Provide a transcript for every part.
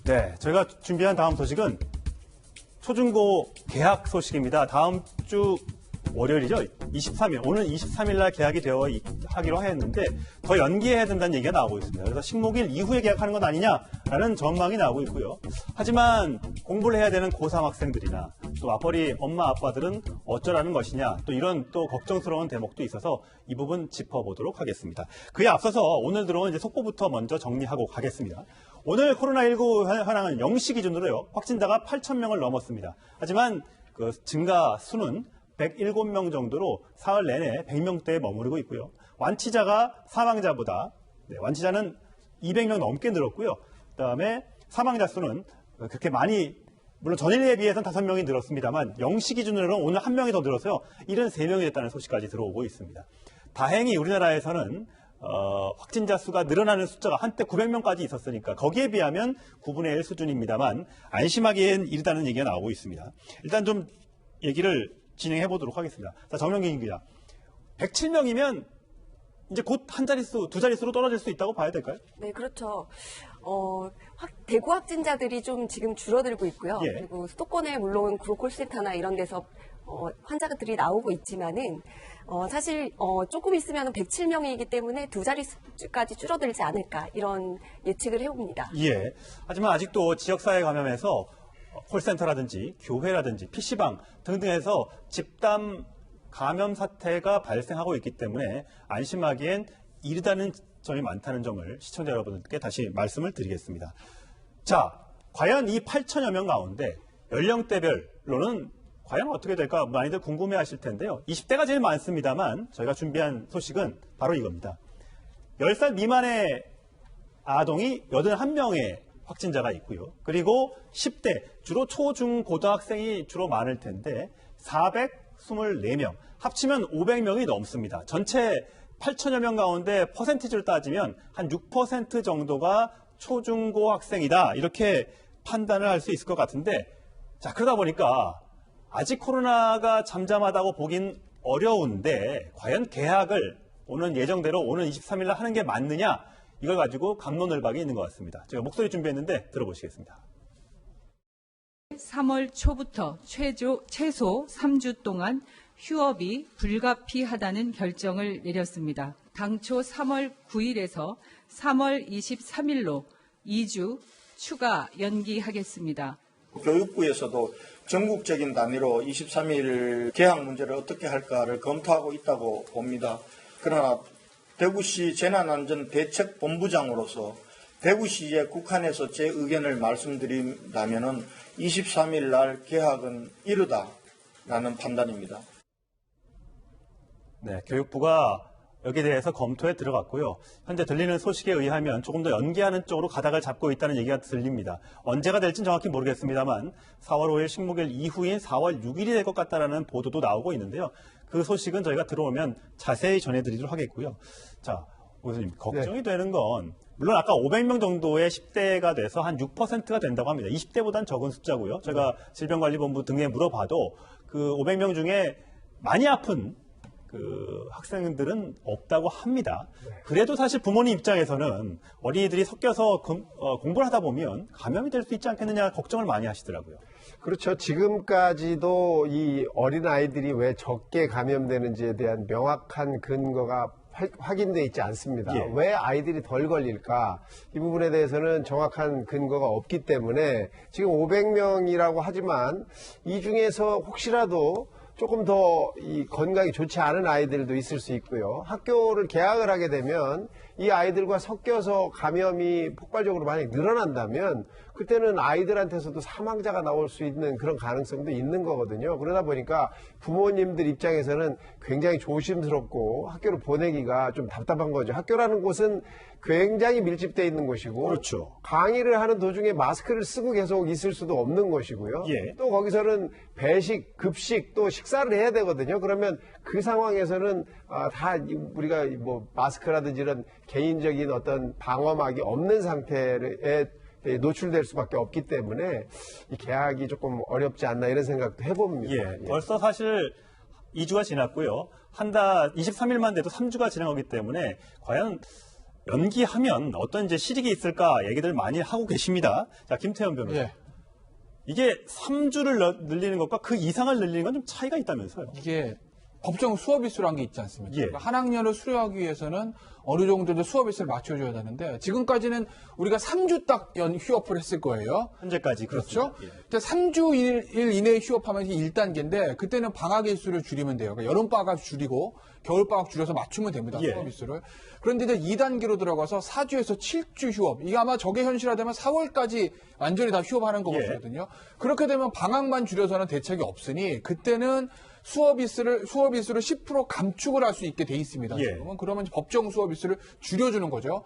네, 저희가 준비한 다음 소식은 초중고 개학 소식입니다. 다음 주 월요일이죠. 23일. 오늘 23일 날 개학이 하기로 했는데 더 연기해야 된다는 얘기가 나오고 있습니다. 그래서 식목일 이후에 개학하는 건 아니냐라는 전망이 나오고 있고요. 하지만 공부를 해야 되는 고3 학생들이나 또 맞벌이 엄마 아빠들은 어쩌라는 것이냐 또 이런 또 걱정스러운 대목도 있어서 이 부분 짚어보도록 하겠습니다. 그에 앞서서 오늘 들어온 이제 속보부터 먼저 정리하고 가겠습니다. 오늘 코로나19 현황은 0시 기준으로요. 확진자가 8,000명을 넘었습니다. 하지만 그 증가 수는 107명 정도로 사흘 내내 100명대에 머무르고 있고요. 완치자가 사망자보다 완치자는 200명 넘게 늘었고요. 그다음에 사망자 수는 그렇게 많이 물론 전일에 비해서는 5명이 늘었습니다만 0시 기준으로는 오늘 1명이 더 늘어서요. 73명이 됐다는 소식까지 들어오고 있습니다. 다행히 우리나라에서는 확진자 수가 늘어나는 숫자가 한때 900명까지 있었으니까 거기에 비하면 9분의 1 수준입니다만 안심하기엔 이르다는 얘기가 나오고 있습니다. 일단 좀 얘기를 진행해 보도록 하겠습니다. 자, 정명균 기자. 107명이면 이제 곧 한 자릿수, 두 자릿수로 떨어질 수 있다고 봐야 될까요? 네, 그렇죠. 대구 확진자들이 좀 지금 줄어들고 있고요. 예. 그리고 수도권에 물론 콜센터나 이런 데서 환자들이 나오고 있지만은 사실 조금 있으면 107명이기 때문에 두 자릿수까지 줄어들지 않을까 이런 예측을 해봅니다. 예. 하지만 아직도 지역사회 감염에서 콜센터라든지 교회라든지 PC방 등등에서 집단 감염 사태가 발생하고 있기 때문에 안심하기엔 이르다는 점이 많다는 점을 시청자 여러분들께 다시 말씀을 드리겠습니다. 자, 과연 이 8천여 명 가운데 연령대별로는 과연 어떻게 될까 많이들 궁금해하실 텐데요. 20대가 제일 많습니다만 저희가 준비한 소식은 바로 이겁니다. 10살 미만의 아동이 81명의 확진자가 있고요. 그리고 10대, 주로 초, 중, 고등학생이 주로 많을 텐데 424명, 합치면 500명이 넘습니다. 전체 8천여 명 가운데 퍼센티지를 따지면 한 6% 정도가 초, 중, 고 학생이다. 이렇게 판단을 할 수 있을 것 같은데 자, 그러다 보니까 아직 코로나가 잠잠하다고 보긴 어려운데 과연 개학을 오는 예정대로 오는 23일 날 하는 게 맞느냐? 이걸 가지고 갑론을박이 있는 것 같습니다. 제가 목소리 준비했는데 들어보시겠습니다. 3월 초부터 최소 3주 동안 휴업이 불가피하다는 결정을 내렸습니다. 당초 3월 9일에서 3월 23일로 2주 추가 연기하겠습니다. 교육부에서도 전국적인 단위로 23일 개학 문제를 어떻게 할까를 검토하고 있다고 봅니다. 그러나 대구시 재난안전대책본부장으로서 대구시에 국한해서 제 의견을 말씀드린다면 23일 날 개학은 이르다라는 판단입니다. 네, 교육부가 여기에 대해서 검토에 들어갔고요. 현재 들리는 소식에 의하면 조금 더 연기하는 쪽으로 가닥을 잡고 있다는 얘기가 들립니다. 언제가 될지는 정확히 모르겠습니다만 4월 5일 식목일 이후인 4월 6일이 될 것 같다라는 보도도 나오고 있는데요. 그 소식은 저희가 들어오면 자세히 전해드리도록 하겠고요. 자, 교수님, 걱정이 되는 건 물론 아까 500명 정도의 10대가 돼서 한 6%가 된다고 합니다. 20대보다는 적은 숫자고요. 제가 질병관리본부 등에 물어봐도 그 500명 중에 많이 아픈 그 학생들은 없다고 합니다. 그래도 사실 부모님 입장에서는 어린이들이 섞여서 공부를 하다 보면 감염이 될 수 있지 않겠느냐 걱정을 많이 하시더라고요. 그렇죠. 지금까지도 이 어린아이들이 왜 적게 감염되는지에 대한 명확한 근거가 확인돼 있지 않습니다. 예. 왜 아이들이 덜 걸릴까? 이 부분에 대해서는 정확한 근거가 없기 때문에 지금 500명이라고 하지만 이 중에서 혹시라도 조금 더 이 건강이 좋지 않은 아이들도 있을 수 있고요. 학교를 개학을 하게 되면 이 아이들과 섞여서 감염이 폭발적으로 만약 늘어난다면 그때는 아이들한테서도 사망자가 나올 수 있는 그런 가능성도 있는 거거든요. 그러다 보니까 부모님들 입장에서는 굉장히 조심스럽고 학교를 보내기가 좀 답답한 거죠. 학교라는 곳은 굉장히 밀집되어 있는 곳이고 그렇죠. 강의를 하는 도중에 마스크를 쓰고 계속 있을 수도 없는 것이고요. 예. 또 거기서는 배식, 급식 또 식사를 해야 되거든요. 그러면 그 상황에서는 다 우리가 뭐 마스크라든지 이런 개인적인 어떤 방어막이 없는 상태에 노출될 수밖에 없기 때문에 이 개학이 조금 어렵지 않나 이런 생각도 해봅니다. 예, 벌써 사실 2주가 지났고요. 한 달 23일만 돼도 3주가 지나가기 때문에 과연 연기하면 어떤 이제 실익이 있을까 얘기들 많이 하고 계십니다. 자, 김태현 변호사. 예. 이게 3주를 늘리는 것과 그 이상을 늘리는 건 좀 차이가 있다면서요? 이게 법정 수업일수라는 게 있지 않습니까? 예. 그러니까 한 학년을 수료하기 위해서는 어느 정도 수업일수를 맞춰줘야 되는데 지금까지는 우리가 3주 딱 휴업을 했을 거예요. 현재까지 그렇죠? 그렇습니다. 예. 근데 3주 일 이내에 휴업하면 1단계인데 그때는 방학 일수를 줄이면 돼요. 그러니까 여름방학 줄이고 겨울방학 줄여서 맞추면 됩니다. 예. 수업 일수를. 그런데 이제 2단계로 들어가서 4주에서 7주 휴업. 이게 아마 저게 현실화되면 4월까지 완전히 다 휴업하는 거거든요. 그렇게 되면 방학만 줄여서는 대책이 없으니 그때는 수업 일수를 10% 감축을 할 수 있게 돼 있습니다. 예. 지금은. 그러면 이제 법정 수업 일수를 줄여주는 거죠.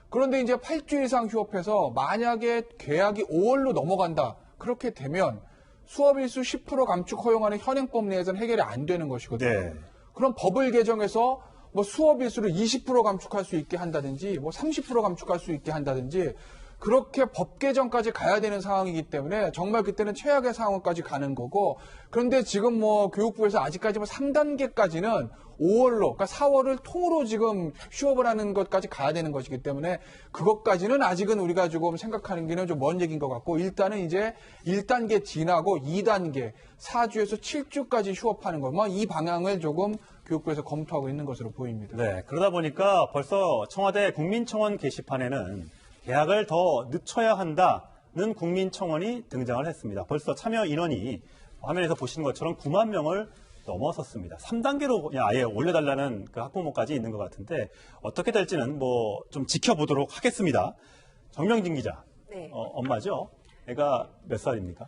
그런데 이제 8주 이상 휴업해서 만약에 계약이 5월로 넘어간다. 그렇게 되면 수업 일수 10% 감축 허용하는 현행법 내에서는 해결이 안 되는 것이거든요. 네. 그럼 법을 개정해서 뭐 수업 일수를 20% 감축할 수 있게 한다든지 뭐 30% 감축할 수 있게 한다든지 그렇게 법 개정까지 가야 되는 상황이기 때문에 정말 그때는 최악의 상황까지 가는 거고 그런데 지금 뭐 교육부에서 아직까지 뭐 3단계까지는 5월로 그러니까 4월을 통으로 지금 휴업을 하는 것까지 가야 되는 것이기 때문에 그것까지는 아직은 우리가 조금 생각하는 게는 좀 먼 얘기인 것 같고 일단은 이제 1단계 지나고 2단계 4주에서 7주까지 휴업하는 것 이 방향을 조금 교육부에서 검토하고 있는 것으로 보입니다. 네, 그러다 보니까 벌써 청와대 국민청원 게시판에는 계약을 더 늦춰야 한다는 국민청원이 등장을 했습니다. 벌써 참여 인원이 화면에서 보시는 것처럼 9만 명을 넘어섰습니다. 3단계로 그냥 아예 올려달라는 그 학부모까지 있는 것 같은데 어떻게 될지는 뭐 좀 지켜보도록 하겠습니다. 정명진 기자, 네. 엄마죠? 애가 몇 살입니까?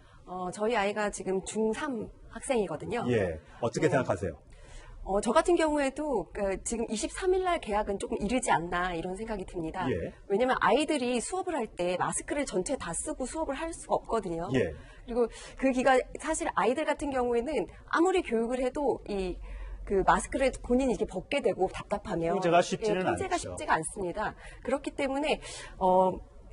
저희 아이가 지금 중3 학생이거든요. 예, 어떻게 생각하세요? 저 같은 경우에도 지금 23일 날 개학은 조금 이르지 않나 이런 생각이 듭니다. 예. 왜냐하면 아이들이 수업을 할 때 마스크를 전체 다 쓰고 수업을 할 수가 없거든요. 예. 그리고 그 기간 사실 아이들 같은 경우에는 아무리 교육을 해도 그 마스크를 본인이 이렇게 벗게 되고 답답하면 통제가 쉽지는 통제가 않죠. 쉽지가 않습니다. 그렇기 때문에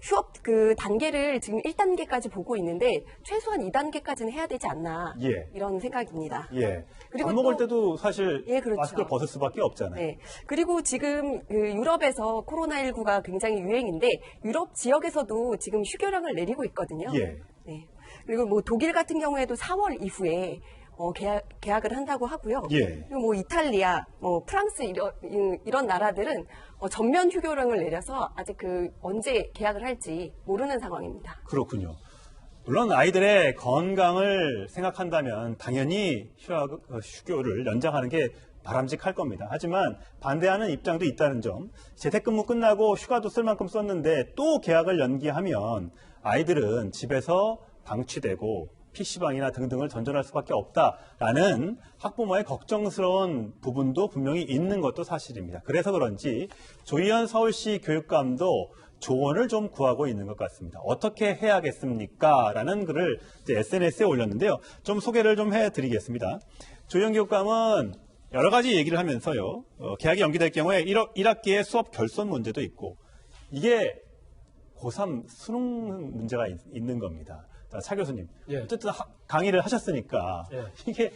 휴업 그 단계를 지금 1단계까지 보고 있는데 최소한 2단계까지는 해야 되지 않나 예. 이런 생각입니다. 예. 그리고 밥 먹을 또- 때도 사실 예, 그렇죠. 마스크를 벗을 수밖에 없잖아요. 네. 그리고 지금 그 유럽에서 코로나19가 굉장히 유행인데 유럽 지역에서도 지금 휴교령을 내리고 있거든요. 예. 네. 그리고 뭐 독일 같은 경우에도 4월 이후에 계약을 한다고 하고요. 예. 그리고 뭐 이탈리아, 뭐 프랑스 이런 나라들은 전면 휴교령을 내려서 아직 언제 계약을 할지 모르는 상황입니다. 그렇군요. 물론 아이들의 건강을 생각한다면 당연히 휴교를 연장하는 게 바람직할 겁니다. 하지만 반대하는 입장도 있다는 점. 재택근무 끝나고 휴가도 쓸 만큼 썼는데 또 계약을 연기하면 아이들은 집에서 방치되고 PC방이나 등등을 전전할 수밖에 없다라는 학부모의 걱정스러운 부분도 분명히 있는 것도 사실입니다. 그래서 그런지 조희연 서울시 교육감도 조언을 좀 구하고 있는 것 같습니다. 어떻게 해야겠습니까? 라는 글을 이제 SNS에 올렸는데요. 좀 소개를 좀 해드리겠습니다. 조희연 교육감은 여러 가지 얘기를 하면서요. 계약이 연기될 경우에 1학기에 수업 결손 문제도 있고 이게 고3 수능 문제가 있는 겁니다. 자, 차 교수님. 예. 어쨌든 강의를 하셨으니까 예. 이게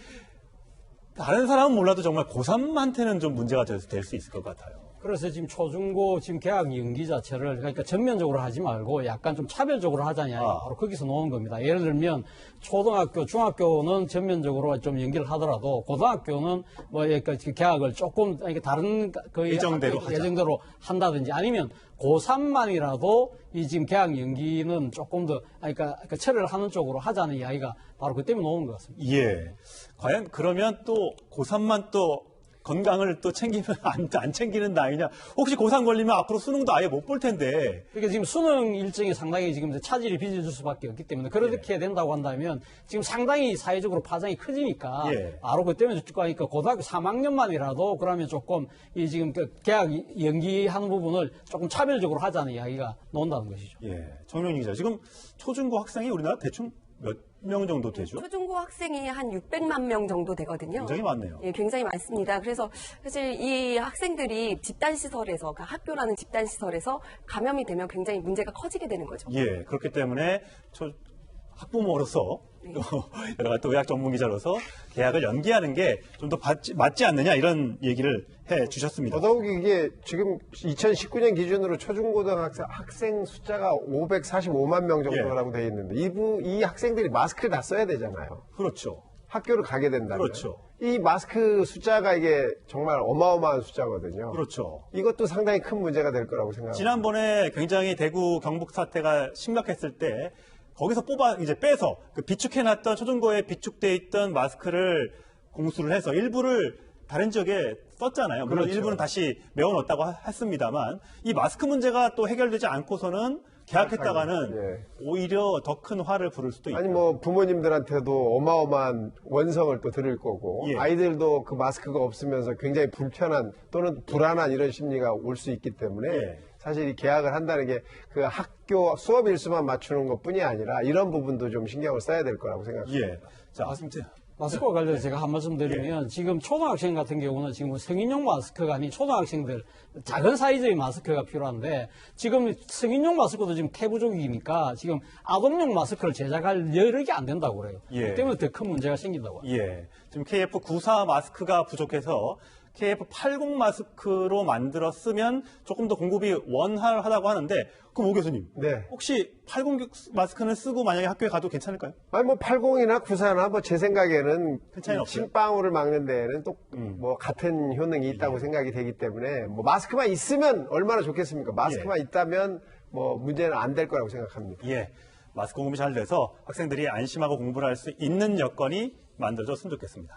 다른 사람은 몰라도 정말 고3한테는 좀 문제가 될 수 있을 것 같아요. 그래서 지금 초중고 지금 개학 연기 자체를 그러니까 전면적으로 하지 말고 약간 좀 차별적으로 하자냐 바로 거기서 나오는 겁니다. 예를 들면 초등학교, 중학교는 전면적으로 좀 연기를 하더라도 고등학교는 뭐 그러니까 개학을 조금 다른 그 예정대로 하자. 예정대로 한다든지 아니면 고3만이라도 이 지금 개학 연기는 조금 더 그러니까 처리를 하는 쪽으로 하자는 이야기가 바로 그 때문에 나오는 것 같습니다. 예. 과연 그러면 또 고3만 또 건강을 또 챙기면 안 챙기는 나이냐? 혹시 고3 걸리면 앞으로 수능도 아예 못 볼 텐데. 그러니까 지금 수능 일정이 상당히 지금 차질이 빚어질 수밖에 없기 때문에 그렇게 된다고 한다면 지금 상당히 사회적으로 파장이 커지니까 예. 바로 그 때문에 그러니까 고등학교 3학년만이라도 그러면 조금 이 지금 그 개학 연기하는 부분을 조금 차별적으로 하자는 이야기가 나온다는 것이죠. 예. 정명희 기자. 지금 초중고 학생이 우리나라 대충 몇 명 정도 되죠? 초중고 학생이 한 600만 명 정도 되거든요. 굉장히 많네요. 예, 굉장히 많습니다. 그래서 사실 이 학생들이 집단시설에서, 그러니까 학교라는 집단시설에서 감염이 되면 굉장히 문제가 커지게 되는 거죠. 예. 그렇기 때문에 학부모로서 네. 또 여러 가지 또 의학 전문 기자로서 개학을 연기하는 게 좀 더 맞지 않느냐 이런 얘기를 해 주셨습니다. 더더욱 이게 지금 2019년 기준으로 초중고등학생 학생 숫자가 545만 명 정도라고 돼 있는데 이 학생들이 마스크를 다 써야 되잖아요. 그렇죠. 학교를 가게 된다면. 그렇죠. 이 마스크 숫자가 이게 정말 어마어마한 숫자거든요. 그렇죠. 이것도 상당히 큰 문제가 될 거라고 생각합니다. 지난번에 굉장히 대구 경북 사태가 심각했을 때 거기서 이제 빼서 그 비축해놨던 초중고에 비축돼 있던 마스크를 공수를 해서 일부를 다른 지역에 썼잖아요. 물론 그렇죠. 일부는 다시 메워놨다고 했습니다만 이 마스크 문제가 또 해결되지 않고서는 개학했다가는 예. 오히려 더 큰 화를 부를 수도 있다. 아니 뭐 부모님들한테도 어마어마한 원성을 또 들을 거고 예. 아이들도 그 마스크가 없으면서 굉장히 불편한 또는 불안한 이런 심리가 올 수 있기 때문에 예. 사실 이 개학을 한다는 게 그 학교 수업 일수만 맞추는 것뿐이 아니라 이런 부분도 좀 신경을 써야 될 거라고 생각합니다. 예. 자, 아무튼 마스크와 관련해서 제가 한 말씀 드리면 지금 초등학생 같은 경우는 지금 성인용 마스크가 아닌 초등학생들 작은 사이즈의 마스크가 필요한데 지금 성인용 마스크도 지금 태부족이니까 지금 아동용 마스크를 제작할 여력이 안 된다고 그래요. 예. 그 때문에 더 큰 문제가 생긴다고 해요. 예. 지금 KF94 마스크가 부족해서 KF80 마스크로 만들었으면 조금 더 공급이 원활하다고 하는데 그럼 오 교수님 네. 혹시 80 마스크는 쓰고 만약에 학교에 가도 괜찮을까요? 아니 뭐 80이나 94나 뭐 제 생각에는 큰 차이는 이 없어요? 침방울을 막는 데에는 또 뭐 같은 효능이 있다고 생각이 되기 때문에 뭐 마스크만 있으면 얼마나 좋겠습니까? 마스크만 있다면 뭐 문제는 안 될 거라고 생각합니다. 예. 마스크 공급이 잘 돼서 학생들이 안심하고 공부를 할 수 있는 여건이 만들어졌으면 좋겠습니다.